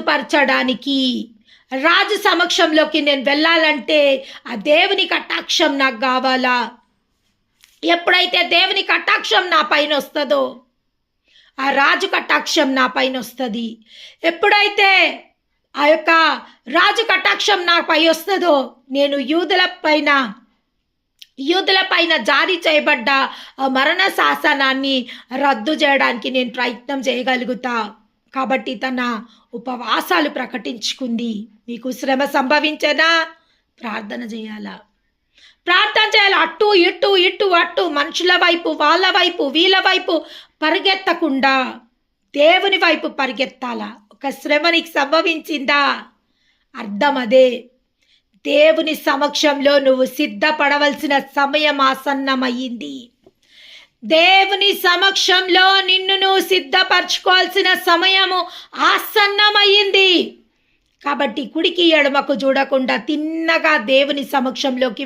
సిద్ధపరచడానికి. రాజు సమక్షంలోకి నేను వెళ్ళాలంటే ఆ దేవుని కటాక్షం నాకు కావాలా? ఎప్పుడైతే దేవుని కటాక్షం నా పైన వస్తుందో ఆ రాజు కటాక్షం నా పైన వస్తుంది. ఎప్పుడైతే ఆ యొక్క రాజు కటాక్షం నా పై వస్తుందో నేను యూదుల పైన జారీ చేయబడ్డ ఆ మరణ శాసనాన్ని రద్దు చేయడానికి నేను ప్రయత్నం చేయగలుగుతా. కాబట్టి తన ఉపవాసాలు ప్రకటించుకుంది. మీకు శ్రమ సంభవించేనా? ప్రార్థన చేయాలా? ప్రార్థన చేయాలి. అటు ఇటు ఇటు అటు మనుషుల వైపు, వాళ్ళ వైపు, వీళ్ళ వైపు పరిగెత్తకుండా దేవుని వైపు పరిగెత్తాలా. ఒక శ్రమ నీకు సంభవించిందా? అర్థం అదే. దేవుని సమక్షంలో నువ్వు సిద్ధపడవలసిన సమయం ఆసన్నమయ్యింది. దేవుని సమక్షంలో నిన్ను నువ్వు సిద్ధపరచుకోవాల్సిన సమయము ఆసన్నమయ్యింది. కాబట్టి కుడికి ఎడమకు చూడకుండా తిన్నగా దేవుని సమక్షంలోకి